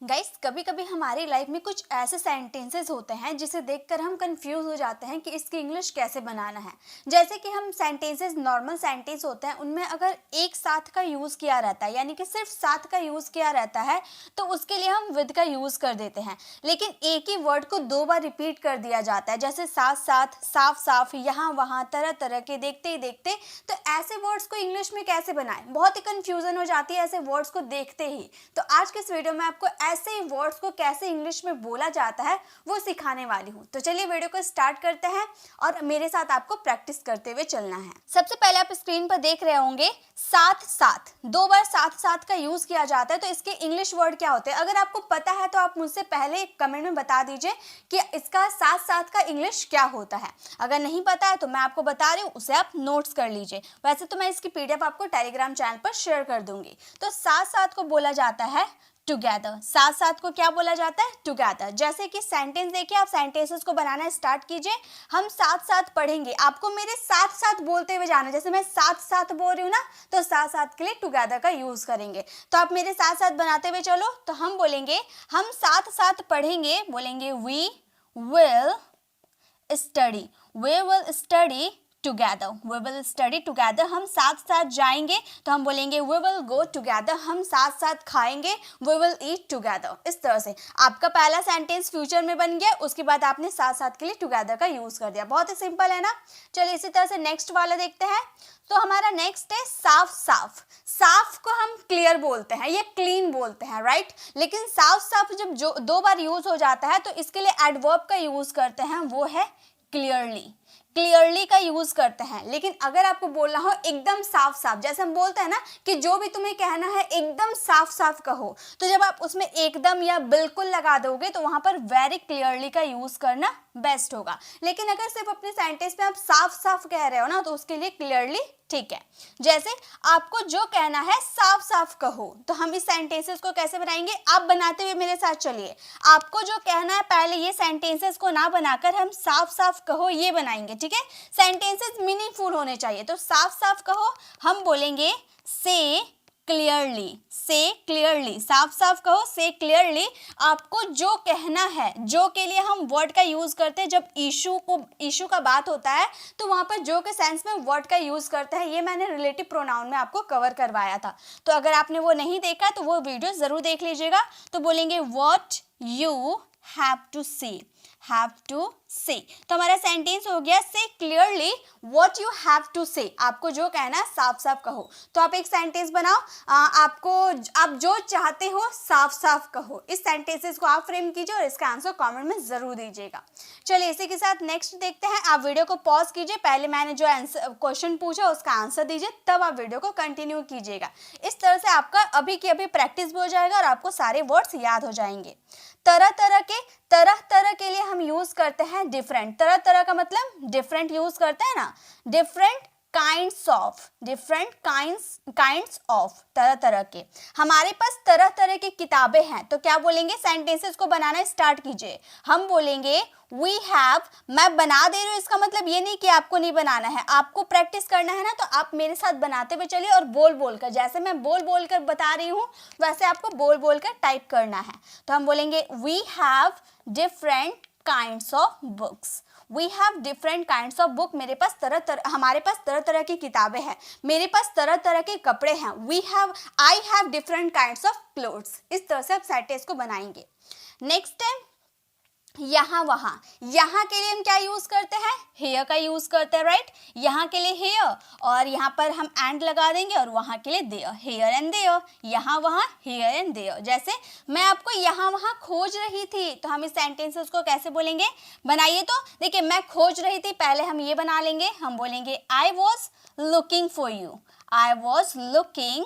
Guys कभी कभी हमारी लाइफ में कुछ ऐसे सेंटेंसेस होते हैं जिसे देखकर हम कंफ्यूज हो जाते हैं कि इसकी इंग्लिश कैसे बनाना है। जैसे कि हम सेंटेंसेस नॉर्मल सेंटेंस होते हैं, उनमें अगर एक साथ का यूज़ किया रहता है, यानी कि सिर्फ साथ का यूज़ किया रहता है, तो उसके लिए हम विद का यूज़ कर देते हैं। लेकिन एक ही वर्ड को दो बार रिपीट कर दिया जाता है, जैसे साथ साथ, साफ साफ, यहाँ वहाँ, तरह तरह के, देखते ही देखते। तो ऐसे वर्ड्स को इंग्लिश में कैसे बनाएं, बहुत ही कंफ्यूजन हो जाती है ऐसे वर्ड्स को देखते ही। तो आज के इस वीडियो में आपको ऐसे वर्ड्स को कैसे इंग्लिश में बोला जाता है वो सिखाने वाली हूँ। तो चलिए वीडियो को स्टार्ट करते हैं और मेरे साथ आपको प्रैक्टिस करते हुए चलना है। सबसे पहले आप स्क्रीन पर देख रहे होंगे साथ साथ, दो बार साथ साथ का यूज किया जाता है। तो इसके इंग्लिश वर्ड क्या होते हैं, अगर आपको पता है तो आप मुझसे पहले कमेंट में बता दीजिए कि इसका साथ साथ का इंग्लिश क्या होता है। अगर नहीं पता है तो मैं आपको बता रही हूँ, उसे आप नोट्स कर लीजिए। वैसे तो मैं इसकी पीडीएफ आपको टेलीग्राम चैनल पर शेयर कर दूंगी। तो साथ साथ को बोला जाता है टुगेदर। साथ साथ को क्या बोला जाता है, टुगेदर। जैसे कि सेंटेंस देखिए, आप सेंटेंसेस को बनाना स्टार्ट कीजिए। हम साथ साथ पढ़ेंगे, आपको मेरे साथ साथ बोलते हुए जाना है। जैसे मैं साथ साथ बोल रही हूँ ना, तो साथ साथ के लिए टुगेदर का यूज करेंगे। तो आप मेरे साथ साथ बनाते हुए चलो। तो हम बोलेंगे, हम साथ साथ पढ़ेंगे, बोलेंगे we will study, we will study together, we will study together. हम साथ साथ जाएंगे तो हम बोलेंगे वी विल गो टुगेदर। हम साथ साथ खाएंगे, वी विल ईट टुगेदर। इस तरह से आपका पहला सेंटेंस फ्यूचर में बन गया, उसके बाद आपने साथ साथ के लिए टुगेदर का यूज कर दिया। बहुत ही सिंपल है ना। चलिए इसी तरह से नेक्स्ट वाला देखते हैं। तो हमारा नेक्स्ट है साफ साफ। साफ को हम क्लियर बोलते हैं या क्लीन बोलते हैं, राइट। लेकिन साफ साफ जब जो दो बार यूज हो जाता है तो इसके लिए एडवर्ब का यूज करते हैं, वो है क्लियरली। क्लियरली का यूज करते हैं। लेकिन अगर आपको बोलना हो एकदम साफ साफ, जैसे हम बोलते हैं ना कि जो भी तुम्हें कहना है एकदम साफ साफ कहो, तो जब आप उसमें एकदम या बिल्कुल लगा दोगे तो वहां पर वेरी क्लियरली का यूज करना बेस्ट होगा। लेकिन अगर सिर्फ अपने सेंटेंस में आप साफ साफ कह रहे हो ना, तो उसके लिए क्लियरली ठीक है। जैसे आपको जो कहना है साफ साफ कहो, तो हम इस सेंटेंसेस को कैसे बनाएंगे, आप बनाते हुए मेरे साथ चलिए। आपको जो कहना है, पहले ये सेंटेंसेस को ना बनाकर हम साफ साफ कहो ये बनाएंगे, ठीक है। सेंटेंसेस मीनिंगफुल होने चाहिए। तो साफ साफ कहो, हम बोलेंगे से क्लियरली, से क्लियरली। साफ साफ कहो, से क्लियरली। आपको जो कहना है, जो के लिए हम वर्ड का यूज करते हैं जब इशू का बात होता है, तो वहां पर जो के सेंस में वर्ड का यूज करते हैं, ये मैंने रिलेटिव प्रोनाउन में आपको कवर करवाया था। तो अगर आपने वो नहीं देखा तो वो वीडियो जरूर देख लीजिएगा। तो बोलेंगे what you have to say, have to say. तो हमारा सेंटेंस हो गया say clearly what you have to say. आपको जो कहना है साफ साफ कहो। तो आप एक सेंटेंस बनाओ, आप जो चाहते हो साफ साफ कहो। इस सेंटेंसेस को आप फ्रेम कीजिए और इसका आंसर कमेंट में जरूर दीजिएगा। चलिए इसी के साथ नेक्स्ट देखते हैं। आप वीडियो को पॉज कीजिए, पहले मैंने जो आंसर क्वेश्चन पूछा उसका आंसर दीजिए, तब आप वीडियो को कंटिन्यू कीजिएगा। इस तरह से आपका अभी की अभी प्रैक्टिस भी हो जाएगा और आपको सारे वर्ड्स याद हो जाएंगे। तरह तरह के लिए हम यूज करते हैं डिफरेंट। तरह तरह का मतलब डिफरेंट यूज करते हैं ना। Different kinds of, different kinds of, तरह तरह के। हमारे पास तरह तरह की किताबें हैं, तो क्या बोलेंगे, सेंटेंसेस को बनाना स्टार्ट कीजिए। हम बोलेंगे वी हैव, मैं बना दे रही हूँ, इसका मतलब ये नहीं कि आपको नहीं बनाना है, आपको प्रैक्टिस करना है ना, तो आप मेरे साथ बनाते हुए चलिए और बोल बोल कर, जैसे मैं बोल बोल कर बता रही हूँ वैसे आपको बोल बोल कर टाइप करना है। तो हम बोलेंगे we have different kinds of books, we have different kinds of book. हमारे पास तरह तरह की किताबें हैं, मेरे पास तरह तरह के कपड़े हैं। I have different kinds of clothes. इस तरह से आप सेंटेंस को बनाएंगे। नेक्स्ट है यहाँ वहाँ। यहाँ के लिए हम क्या यूज करते हैं, हेयर का यूज करते हैं, राइट। यहाँ के लिए हेयर और यहाँ पर हम एंड लगा देंगे, और वहाँ के लिए देयर, हेयर एंड देयर। यहाँ वहाँ, हेयर एंड देयर। जैसे मैं आपको यहाँ वहाँ खोज रही थी, तो हम इस सेंटेंसेस को कैसे बोलेंगे, बनाइए। तो देखिए, मैं खोज रही थी, पहले हम ये बना लेंगे। हम बोलेंगे I was looking for you, I was looking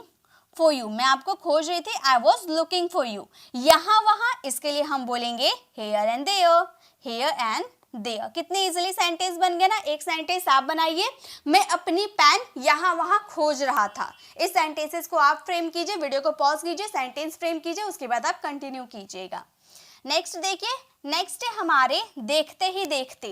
for you. मैं आपको खोज रही थी, I was looking for you. यहाँ वहाँ, इसके लिए हम बोलेंगे here and there, here and there. कितने इजीली सेंटेंस बन गए ना। एक सेंटेंस आप बनाइए, मैं अपनी पेन यहाँ वहाँ खोज रहा था। इस सेंटेंसेस को आप फ्रेम कीजिए, वीडियो को पॉज कीजिए, सेंटेंस फ्रेम कीजिए, उसके बाद आप कंटिन्यू कीजिएगा। नेक्स्ट देखिए, नेक्स्ट है हमारे देखते ही देखते।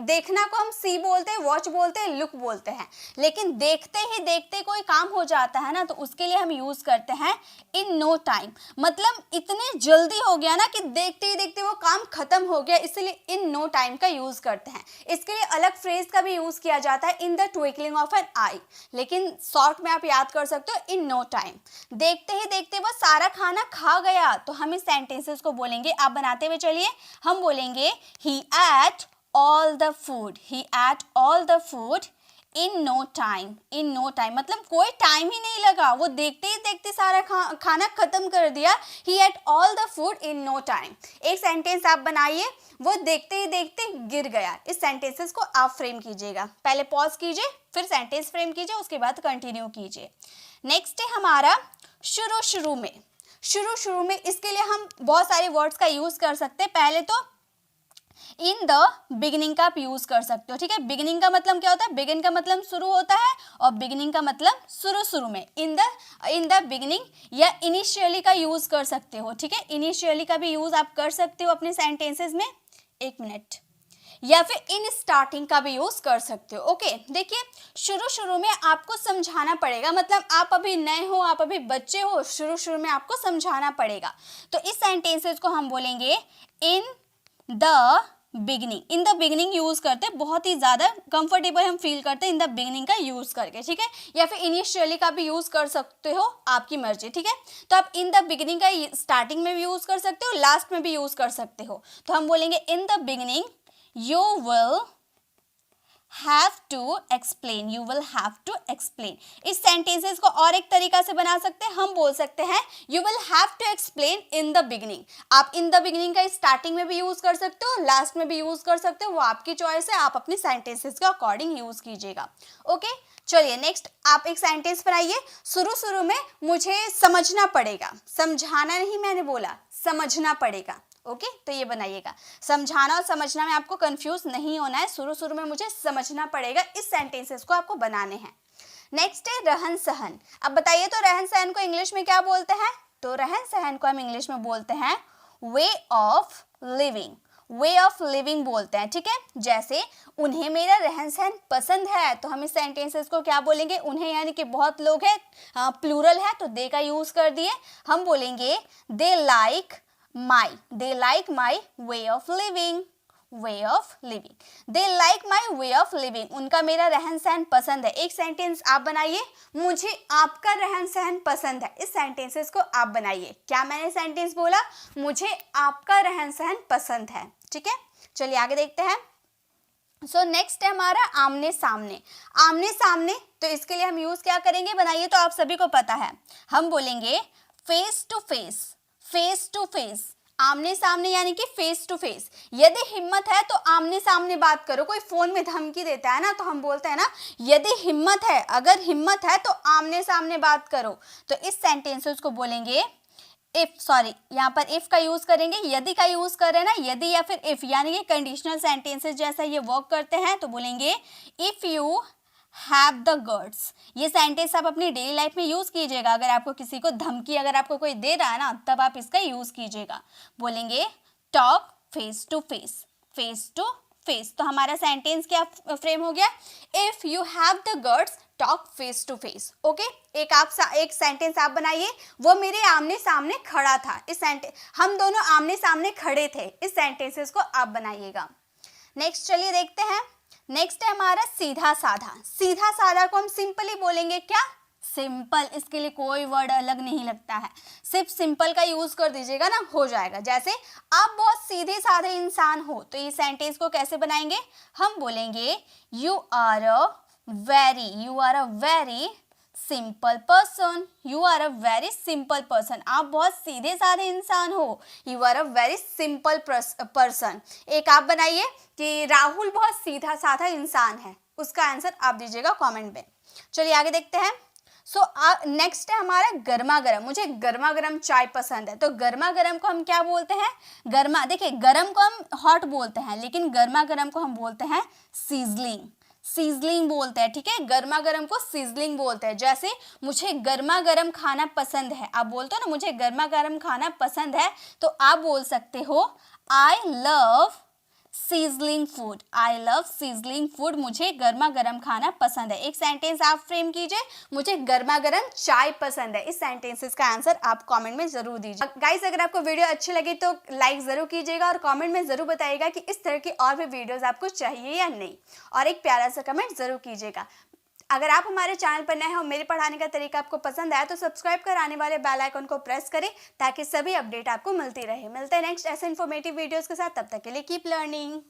देखना को हम सी बोलते हैं, वॉच बोलते हैं, लुक बोलते हैं, लेकिन देखते ही देखते कोई काम हो जाता है ना तो उसके लिए हम यूज करते हैं इन नो टाइम। मतलब इतने जल्दी हो गया ना कि देखते ही देखते वो काम खत्म हो गया, इसलिए इन नो टाइम का यूज करते हैं। इसके लिए अलग फ्रेज का भी यूज किया जाता है in the twinkling of an eye, लेकिन शॉर्ट में आप याद कर सकते हो इन नो टाइम। देखते ही देखते वो सारा खाना खा गया तो हम इस सेंटेंसेस को बोलेंगे, आप बनाते हुए चलिए। हम बोलेंगे he ate all the food, he ate all the food in no time, in no time मतलब कोई टाइम ही नहीं लगा, वो देखते ही देखते सारा खाना खत्म कर दिया। he ate all the food in no time। एक सेंटेंस आप बनाइए, वो देखते ही देखते गिर गया। इस सेंटेंसेस को आप फ्रेम कीजिएगा, पहले पॉज कीजिए फिर सेंटेंस फ्रेम कीजिए, उसके बाद कंटिन्यू कीजिए। नेक्स्ट है हमारा शुरू शुरू में। शुरू शुरू में इसके लिए हम बहुत सारे वर्ड्स का यूज कर सकते हैं। पहले तो इन द बिगिनिंग का आप यूज कर सकते हो, ठीक है। बिगिनिंग का मतलब क्या होता है, बिगिन का मतलब शुरू होता है और बिगिनिंग का मतलब शुरू शुरू में। इन द बिगिनिंग या इनिशियली का यूज कर सकते हो, ठीक है। इनिशियली का भी यूज आप कर सकते हो अपने सेंटेंसेस में। एक मिनट, या फिर इन स्टार्टिंग का भी यूज कर सकते हो। ओके, देखिए शुरू शुरू में आपको समझाना पड़ेगा, मतलब आप अभी नए हो, आप अभी बच्चे हो, शुरू शुरू में आपको समझाना पड़ेगा। तो इस सेंटेंसेस को हम बोलेंगे in the beginning. In the beginning use करते हैं, बहुत ही ज्यादा कंफर्टेबल हम फील करते हैं इन द बिगिनिंग का यूज करके, ठीक है। या फिर इनिशियली का भी यूज कर सकते हो, आपकी मर्जी, ठीक है। तो आप इन द बिगिनिंग का स्टार्टिंग में भी यूज कर सकते हो, लास्ट में भी यूज कर सकते हो। तो हम बोलेंगे in the beginning you will have to explain, you will have to explain। इस सेंटेंसेस को और एक तरीका से बना सकते हैं, हम बोल सकते हैं you will have to explain in the beginning। आप in the beginning का स्टार्टिंग में भी यूज कर सकते हो, लास्ट में भी यूज कर सकते हो, वो आपकी चॉइस है, आप अपनी सेंटेंसेस के अकॉर्डिंग यूज कीजिएगा। ओके, चलिए नेक्स्ट आप एक सेंटेंस बनाइए। शुरू शुरू में मुझे समझना पड़ेगा, समझाना नहीं मैंने बोला, समझना पड़ेगा। ओके, तो ये बनाइएगा। समझाना और समझना में आपको कंफ्यूज नहीं होना है, शुरू शुरू में मुझे समझना पड़ेगा, इस सेंटेंसेस को आपको बनाने हैं। नेक्स्ट है रहन सहन। अब बताइए तो रहन सहन को इंग्लिश में क्या बोलते हैं? तो रहन सहन को हम इंग्लिश में बोलते हैं way of living, way of living बोलते हैं, ठीक है। जैसे उन्हें मेरा रहन सहन पसंद है, तो हम इस सेंटेंसेस को क्या बोलेंगे? उन्हें यानी कि बहुत लोग हैं, प्लूरल है तो दे का यूज कर दिए। हम बोलेंगे they like my way of living, way of living, they like my way of living। उनका मेरा रहन सहन पसंद है। एक सेंटेंस आप बनाइए, मुझे आपका रहन सहन पसंद है। इस सेंटेंसेस को आप बनाइए। क्या मैंने सेंटेंस बोला? मुझे आपका रहन सहन पसंद है, ठीक है। चलिए आगे देखते हैं। सो नेक्स्ट है हमारा आमने सामने। आमने सामने, तो इसके लिए हम यूज क्या करेंगे? बनाइए तो आप सभी को पता है, हम बोलेंगे face to face, face to face. आमने सामने यानी कि फेस टू फेस। यदि हिम्मत है तो आमने सामने बात करो। कोई फोन में धमकी देता है ना, तो हम बोलते हैं ना यदि हिम्मत है, अगर हिम्मत है तो आमने सामने बात करो। तो इस सेंटेंसेस को बोलेंगे यहाँ पर इफ का यूज करेंगे, यदि का यूज कर रहे हैं ना, यदि या फिर इफ, यानी कि कंडीशनल सेंटेंसेस जैसा ये वर्क करते हैं। तो बोलेंगे if you have the guts. ये सेंटेंस आप अपनी डेली लाइफ में यूज कीजिएगा। अगर आपको किसी को धमकी अगर आपको कोई दे रहा है ना, तब आप इसका यूज कीजिएगा। बोलेंगे talk face to face, face to face. तो हमारा सेंटेंस क्या फ्रेम हो गया? If you have the guts talk face to face. Okay, एक सेंटेंस आप बनाइए, वो मेरे आमने सामने खड़ा था। इस सेंटेंस, हम दोनों आमने सामने खड़े थे। इस सेंटेंसेस को आप बनाइएगा। नेक्स्ट चलिए देखते हैं। नेक्स्ट है हमारा सीधा साधा। सीधा साधा को हम सिंपली बोलेंगे क्या? सिंपल। इसके लिए कोई वर्ड अलग नहीं लगता है, सिर्फ सिंपल का यूज कर दीजिएगा ना, हो जाएगा। जैसे आप बहुत सीधे साधे इंसान हो, तो ये सेंटेंस को कैसे बनाएंगे? हम बोलेंगे you are a very simple person, you are a very simple person. आप बहुत सीधे साधे इंसान हो, you are a very simple person. एक आप बनाइए कि राहुल बहुत सीधा साधा इंसान है, उसका आंसर आप दीजिएगा कमेंट में। चलिए आगे देखते हैं। सो नेक्स्ट है हमारा गर्मा गर्म। मुझे गर्मा गर्म चाय पसंद है। तो गर्मा गर्म को हम क्या बोलते हैं? गर्मा, देखिए गर्म को हम हॉट बोलते हैं, लेकिन गर्मा गर्म को हम बोलते हैं सीजलिंग, सीजलिंग बोलते हैं, ठीक है। गर्मा गर्म को सीजलिंग बोलते हैं। जैसे मुझे गर्मा गर्म खाना पसंद है, आप बोलते हो ना मुझे गर्मा गर्म खाना पसंद है, तो आप बोल सकते हो I love sizzling food. I love sizzling food, मुझे गर्मा गर्म खाना पसंद है। एक सेंटेंस आप फ्रेम कीजिए, मुझे गर्मा गर्म चाय पसंद है। इस सेंटेंसेस का आंसर आप कमेंट में जरूर दीजिए। गाइस, अगर आपको वीडियो अच्छी लगी तो लाइक जरूर कीजिएगा और कमेंट में जरूर बताइएगा कि इस तरह की और भी वीडियोस आपको चाहिए या नहीं, और एक प्यारा सा कमेंट जरूर कीजिएगा। अगर आप हमारे चैनल पर नए हो, मेरे पढ़ाने का तरीका आपको पसंद आया तो सब्सक्राइब कर आने वाले बेल आइकन को प्रेस करें ताकि सभी अपडेट आपको मिलती रहे। मिलते हैं नेक्स्ट ऐसे इन्फॉर्मेटिव वीडियोस के साथ, तब तक के लिए कीप लर्निंग।